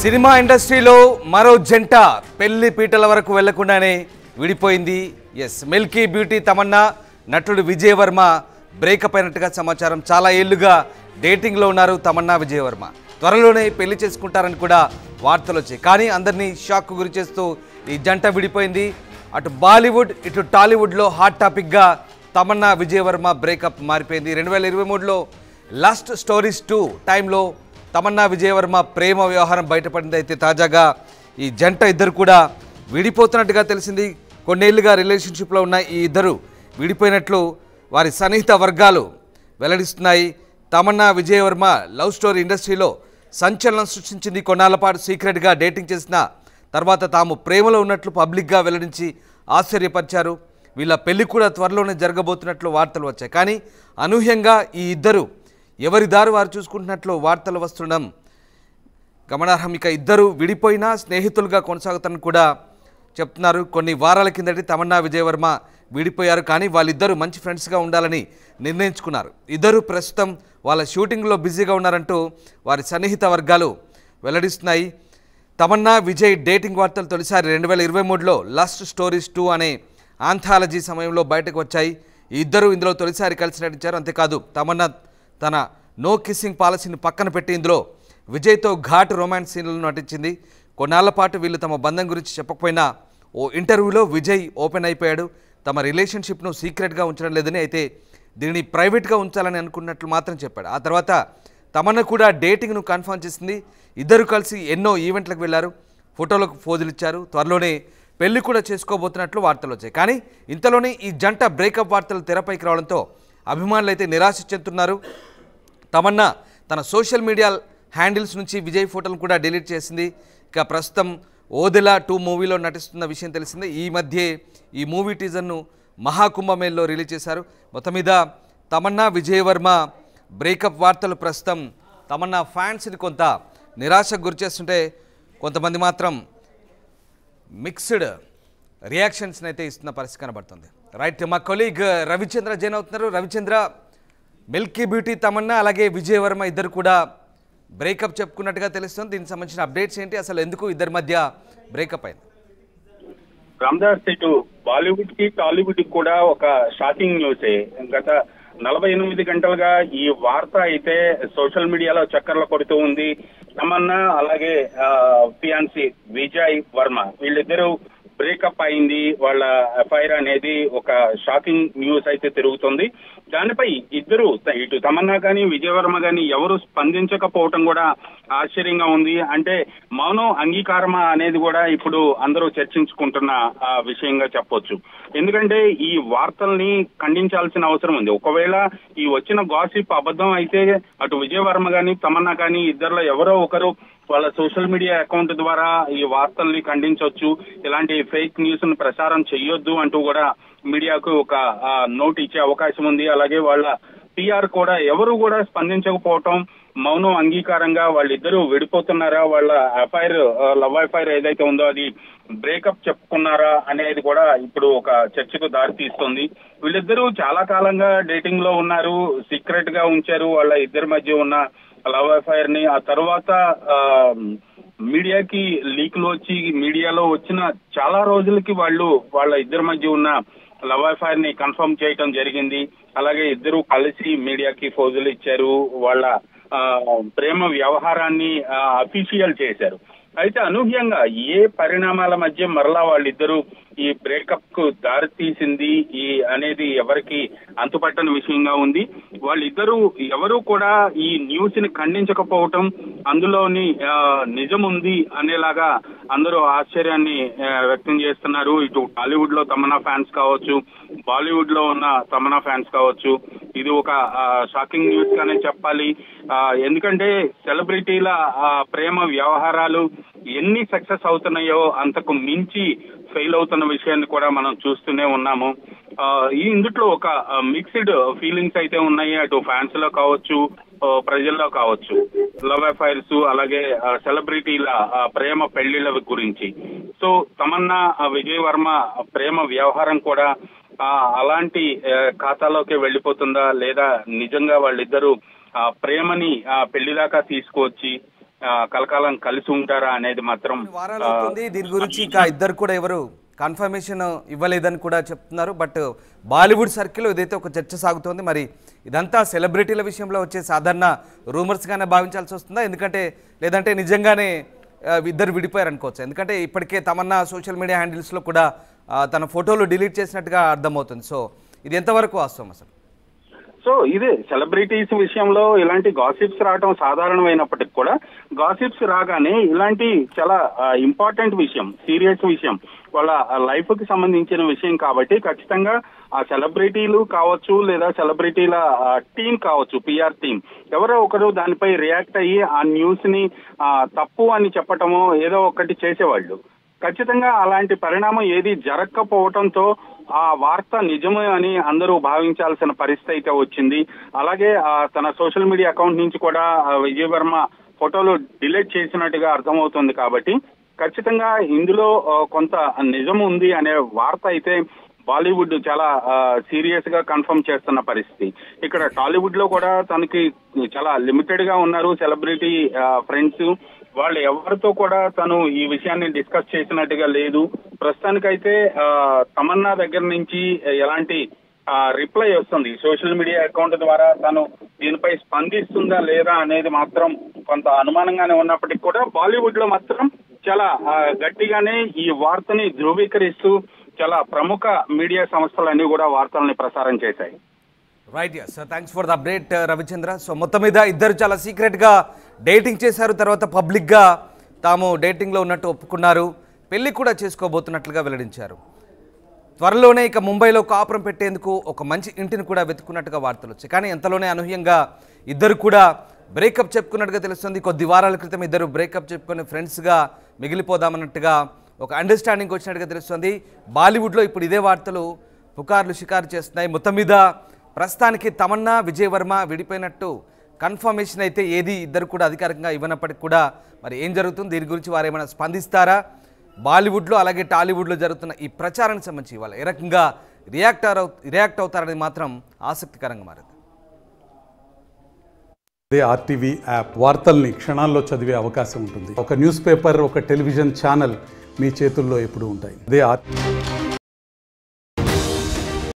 Cinema ఇండస్ట్రీలో మరో జంట పెళ్లి పీటల వరకు వెళ్లకుండానే విడిపోయింది. మిల్కీ బ్యూటీ తమన్నా నటుడు విజయ్ వర్మ బ్రేకప్ అయినట్టుగా సమాచారం. చాలా ఏళ్లుగా డేటింగ్లో ఉన్నారు తమన్నా విజయ్ వర్మ. త్వరలోనే పెళ్లి చేసుకుంటారని కూడా వార్తలు వచ్చాయి. కానీ అందరినీ షాక్ గురి చేస్తూ ఈ జంట విడిపోయింది. అటు బాలీవుడ్ ఇటు టాలీవుడ్లో హాట్ టాపిక్గా తమన్నా విజయ్ వర్మ బ్రేకప్ మారిపోయింది. 2023లో లాస్ట్ స్టోరీస్ 2 టైంలో తమన్నా విజయ్ వర్మ ప్రేమ వ్యవహారం బయటపడింది. అయితే తాజాగా ఈ జంట ఇద్దరు కూడా విడిపోతున్నట్టుగా తెలిసింది. కొన్నేళ్లుగా రిలేషన్షిప్లో ఉన్న ఈ ఇద్దరు విడిపోయినట్లు వారి సన్నిహిత వర్గాలు వెల్లడిస్తున్నాయి. తమన్నా విజయ్ వర్మ లవ్ స్టోరీ ఇండస్ట్రీలో సంచలనం సృష్టించింది. కొన్నాళ్ల పాటు సీక్రెట్గా డేటింగ్ చేసిన తర్వాత తాము ప్రేమలో ఉన్నట్లు పబ్లిక్గా వెల్లడించి ఆశ్చర్యపరిచారు. వీళ్ళ పెళ్లి కూడా త్వరలోనే జరగబోతున్నట్లు వార్తలు వచ్చాయి. కానీ అనూహ్యంగా ఈ ఇద్దరు ఎవరి దారి వారు చూసుకుంటున్నట్లు వార్తలు వస్తుండడం గమనార్హం. ఇక ఇద్దరు విడిపోయినా స్నేహితులుగా కొనసాగుతారని కూడా చెప్తున్నారు. కొన్ని వారాల కిందటి తమన్నా విజయ్ వర్మ విడిపోయారు. కానీ వాళ్ళిద్దరూ మంచి ఫ్రెండ్స్గా ఉండాలని నిర్ణయించుకున్నారు. ఇద్దరు ప్రస్తుతం వాళ్ళ షూటింగ్లో బిజీగా ఉన్నారంటూ వారి సన్నిహిత వర్గాలు వెల్లడిస్తున్నాయి. తమన్నా విజయ్ డేటింగ్ వార్తలు తొలిసారి 2023లో లాస్ట్ స్టోరీస్ 2 అనే ఆంథాలజీ సమయంలో బయటకు వచ్చాయి. ఈ ఇద్దరు ఇందులో తొలిసారి కలిసి నటించారు. అంతేకాదు తమన్నా తన నో కిస్సింగ్ పాలసీని పక్కన పెట్టి ఇందులో విజయ్తో ఘాటు రొమాన్స్ సీన్లను నటించింది. కొన్నాళ్ల పాటు వీళ్ళు తమ బంధం గురించి చెప్పకపోయినా ఓ ఇంటర్వ్యూలో విజయ్ ఓపెన్ అయిపోయాడు. తమ రిలేషన్షిప్ను సీక్రెట్గా ఉంచడం లేదని, అయితే దీనిని ప్రైవేట్గా ఉంచాలని అనుకున్నట్లు మాత్రం చెప్పాడు. ఆ తర్వాత తమన్నా కూడా డేటింగ్ను కన్ఫర్మ్ చేసింది. ఇద్దరు కలిసి ఎన్నో ఈవెంట్లకు వెళ్లారు, ఫోటోలకు పోజులు ఇచ్చారు. త్వరలోనే పెళ్లి కూడా చేసుకోబోతున్నట్లు వార్తలు వచ్చాయి. కానీ ఇంతలోనే ఈ జంట బ్రేకప్ వార్తలు తెరపైకి రావడంతో అభిమానులు అయితే నిరాశ చెందుతున్నారు. తమన్నా తన సోషల్ మీడియా హ్యాండిల్స్ నుంచి విజయ్ ఫోటోలను కూడా డిలీట్ చేసింది. ఇక ప్రస్తుతం ఓదెలా 2 మూవీలో నటిస్తున్న విషయం తెలిసిందే. ఈ మధ్యే ఈ మూవీ టీజర్ను మహాకుంభమేళలో రిలీజ్ చేశారు. మొత్తం మీద తమన్నా విజయ్ వర్మ బ్రేకప్ వార్తలు ప్రస్తుతం తమన్నా ఫ్యాన్స్ని కొంత నిరాశకు గురిచేస్తుంటే కొంతమంది మాత్రం మిక్స్డ్ రియాక్షన్స్ని అయితే ఇస్తున్న పరిస్థితి కనబడుతుంది. రైట్, మా కొలీగ్ రవిచంద్ర జైన్ అవుతున్నారు. రవిచంద్ర, మిల్కీ బ్యూటీ తమన్నా అలాగే విజయ్ వర్మ ఇద్దరు కూడా బ్రేకప్ చెప్పుకున్నట్టుగా తెలుస్తుంది. దీనికి సంబంధించిన అప్డేట్స్ ఏంటి, అసలు ఎందుకు ఇద్దరి మధ్య బ్రేకప్ అయింది? రామ్దాస్, ఇటు బాలీవుడ్ కి టాలీవుడ్ కి కూడా ఒక షాకింగ్ న్యూసే. గత 48 గంటలుగా ఈ వార్త అయితే సోషల్ మీడియాలో చక్కర్లు కొడుతూ ఉంది. తమన్నా అలాగే ఫియాన్సీ విజయ్ వర్మ వీళ్ళిద్దరూ బ్రేకప్ అయింది. వాళ్ళ ఎఫ్ఐఆర్ అనేది ఒక షాకింగ్ న్యూస్ అయితే తిరుగుతుంది. దానిపై ఇద్దరు ఇటు తమన్నా కానీ విజయ్ వర్మ కానీ ఎవరు స్పందించకపోవటం కూడా ఆశ్చర్యంగా ఉంది. అంటే మౌనం అంగీకారమా అనేది కూడా ఇప్పుడు అందరూ చర్చించుకుంటున్న విషయంగా చెప్పొచ్చు. ఎందుకంటే ఈ వార్తల్ని ఖండించాల్సిన అవసరం ఉంది. ఒకవేళ ఈ వచ్చిన గాసిప్ అబద్ధం అయితే అటు విజయ్ వర్మ కానీ తమన్నా కానీ ఇద్దరిలో ఎవరో ఒకరు వాళ్ళ సోషల్ మీడియా అకౌంట్ ద్వారా ఈ వార్తల్ని ఖండించవచ్చు. ఇలాంటి ఫేక్ న్యూస్ ను ప్రసారం చెయ్యొద్దు అంటూ కూడా మీడియాకు ఒక నోట్ ఇచ్చే అవకాశం ఉంది. అలాగే వాళ్ళ పిఆర్ కూడా ఎవరు కూడా స్పందించకపోవటం, మౌనం అంగీకారంగా వాళ్ళిద్దరూ విడిపోతున్నారా, వాళ్ళ ఎఫ్ఐఆర్ లవ్ ఎఫ్ఐఆర్ ఏదైతే ఉందో అది బ్రేకప్ చెప్పుకున్నారా అనేది కూడా ఇప్పుడు ఒక చర్చకు దారి తీస్తుంది. వీళ్ళిద్దరూ చాలా కాలంగా డేటింగ్ లో ఉన్నారు, సీక్రెట్ గా ఉంచారు వాళ్ళ ఇద్దరి మధ్య ఉన్న లవ్ ఎఫ్ఐఆర్ ని. ఆ తర్వాత మీడియాకి లీకులు వచ్చి మీడియాలో వచ్చిన చాలా రోజులకి వాళ్ళ ఇద్దరి మధ్య ఉన్న లవ్ ఎఫ్ఐఆర్ ని కన్ఫర్మ్ చేయటం జరిగింది. అలాగే ఇద్దరు కలిసి మీడియాకి ఫోజులు ఇచ్చారు, వాళ్ళ ప్రేమ వ్యవహారాన్ని అఫీషియల్ చేశారు. అయితే అనూహ్యంగా ఏ పరిణామాల మధ్య మరలా వాళ్ళిద్దరూ ఈ బ్రేకప్ కు దారి తీసింది అనేది ఎవరికి అంతుపట్టని విషయంగా ఉంది. వాళ్ళిద్దరూ ఎవరు కూడా ఈ న్యూస్ ని ఖండించకపోవటం, అందులోని నిజం ఉంది అనేలాగా అందరూ ఆశ్చర్యాన్ని వ్యక్తం చేస్తున్నారు. ఇటు టాలీవుడ్ లో తమన్నా ఫ్యాన్స్ కావచ్చు, బాలీవుడ్ లో ఉన్న తమన్నా ఫ్యాన్స్ కావచ్చు, ఇది ఒక షాకింగ్ న్యూస్ గానే చెప్పాలి. ఎందుకంటే సెలబ్రిటీల ప్రేమ వ్యవహారాలు ఎన్ని సక్సెస్ అవుతున్నాయో అంతకు మించి ఫెయిల్ అవుతున్న విషయాన్ని కూడా మనం చూస్తూనే ఉన్నాము. ఇందులో ఒక మిక్స్డ్ ఫీలింగ్స్ అయితే ఉన్నాయి, అటు ఫ్యాన్స్ లో కావచ్చు, ప్రజల్లో కావచ్చు. లవ్ అఫైర్స్ అలాగే సెలబ్రిటీల ప్రేమ పెళ్లిళ్ల గురించి. సో తమన్నా విజయ్ వర్మ ప్రేమ వ్యవహారం కూడా అలాంటి ఖాతాలోకి వెళ్ళిపోతుందా, లేదా నిజంగా వాళ్ళిద్దరూ ప్రేమని పెళ్లి దాకా తీసుకువచ్చి కలకాలం కలిసి ఉంటారా అనేది మాత్రం వారాలు అవుతుంది. దీని గురించి ఇంకా ఇద్దరు కూడా ఎవరు కన్ఫర్మేషన్ ఇవ్వలేదని కూడా చెప్తున్నారు. బట్ బాలీవుడ్ సర్కిల్లో ఇదైతే ఒక చర్చ సాగుతోంది. మరి ఇదంతా సెలబ్రిటీల విషయంలో వచ్చే సాధారణ రూమర్స్గానే భావించాల్సి వస్తుందా, ఎందుకంటే లేదంటే నిజంగానే ఇద్దరు విడిపోయారు అనుకోవచ్చు? ఎందుకంటే ఇప్పటికే తమన్నా సోషల్ మీడియా హ్యాండిల్స్లో కూడా తన ఫోటోలు డిలీట్ చేసినట్టుగా అర్థమవుతుంది. సో ఇది ఎంతవరకు వాస్తవం అసలు? సో ఇదే సెలబ్రిటీస్ విషయంలో ఇలాంటి గాసిప్స్ రావడం సాధారణమైనప్పటికీ కూడా గాసిప్స్ రాగానే ఇలాంటి చాలా ఇంపార్టెంట్ విషయం, సీరియస్ విషయం, వాళ్ళ లైఫ్ కి సంబంధించిన విషయం కాబట్టి ఖచ్చితంగా ఆ సెలబ్రిటీలు కావచ్చు లేదా సెలబ్రిటీల టీం కావచ్చు, పిఆర్ టీం, ఎవరో ఒకరు దానిపై రియాక్ట్ అయ్యి ఆ న్యూస్ ని తప్పు అని చెప్పటమో ఏదో ఒకటి చేసేవాళ్ళు. ఖచ్చితంగా అలాంటి పరిణామం ఏది జరగకపోవడంతో ఆ వార్త నిజమే అని అందరూ భావించాల్సిన పరిస్థితి అయితే వచ్చింది. అలాగే తన సోషల్ మీడియా అకౌంట్ నుంచి కూడా విజయ్ వర్మ ఫోటోలు డిలీట్ చేసినట్టుగా అర్థమవుతుంది. కాబట్టి ఖచ్చితంగా ఇందులో కొంత నిజం ఉంది అనే వార్త అయితే బాలీవుడ్ చాలా సీరియస్ గా కన్ఫర్మ్ చేస్తున్న పరిస్థితి. ఇక్కడ టాలీవుడ్ లో కూడా తనకి చాలా లిమిటెడ్ గా ఉన్నారు సెలబ్రిటీ ఫ్రెండ్స్. వాళ్ళు ఎవరితో కూడా తను ఈ విషయాన్ని డిస్కస్ చేసినట్టుగా లేదు. ప్రస్తుతానికైతే తమన్నా దగ్గర నుంచి ఎలాంటి రిప్లై వస్తుంది, సోషల్ మీడియా అకౌంట్ ద్వారా తను దీనిపై స్పందిస్తుందా లేదా అనేది మాత్రం కొంత అనుమానంగానే ఉన్నప్పటికీ కూడా బాలీవుడ్ లో మాత్రం చాలా గట్టిగానే ఈ వార్తని ధృవీకరిస్తూ చాలా ప్రముఖ మీడియా సంస్థలన్నీ కూడా వార్తల్ని ప్రసారం చేశాయి. Right, yes, thanks for the update Ravichandra. So మొత్తం మీద ఇద్దరు చాలా సీక్రెట్గా డేటింగ్ చేశారు, తర్వాత పబ్లిక్గా తాము డేటింగ్లో ఉన్నట్టు ఒప్పుకున్నారు, పెళ్లి కూడా చేసుకోబోతున్నట్లుగా వెల్లడించారు. త్వరలోనే ఇక ముంబైలో కాపురం పెట్టేందుకు ఒక మంచి ఇంటిని కూడా వెతుకున్నట్టుగా వార్తలు వచ్చాయి. కానీ ఎంతలోనే అనూహ్యంగా ఇద్దరు కూడా బ్రేకప్ చెప్పుకున్నట్టుగా తెలుస్తుంది. కొద్ది వారాల క్రితం ఇద్దరు బ్రేకప్ చెప్పుకొని ఫ్రెండ్స్గా మిగిలిపోదామన్నట్టుగా ఒక అండర్స్టాండింగ్ వచ్చినట్టుగా తెలుస్తుంది. బాలీవుడ్లో ఇప్పుడు ఇదే వార్తలు పుకార్లు షికారు చేస్తున్నాయి. మొత్తం మీద ప్రస్తుతానికి తమన్నా విజయ్ వర్మ విడిపోయినట్టు కన్ఫర్మేషన్ అయితే ఏది ఇద్దరు కూడా అధికారికంగా ఇవ్వనప్పటికీ కూడా మరి ఏం జరుగుతుంది, దీని గురించి వారు ఏమైనా స్పందిస్తారా, బాలీవుడ్లో అలాగే టాలీవుడ్లో జరుగుతున్న ఈ ప్రచారానికి సంబంధించి వాళ్ళు ఏ రకంగా రియాక్ట్ అవుతారనేది మాత్రం ఆసక్తికరంగా మారింది. అదే ఆర్టీవీ యాప్ వార్తల్ని క్షణాల్లో చదివే అవకాశం ఉంటుంది. ఒక న్యూస్ పేపర్, ఒక టెలివిజన్ ఛానల్ మీ చేతుల్లో ఎప్పుడు ఉంటాయి. అదే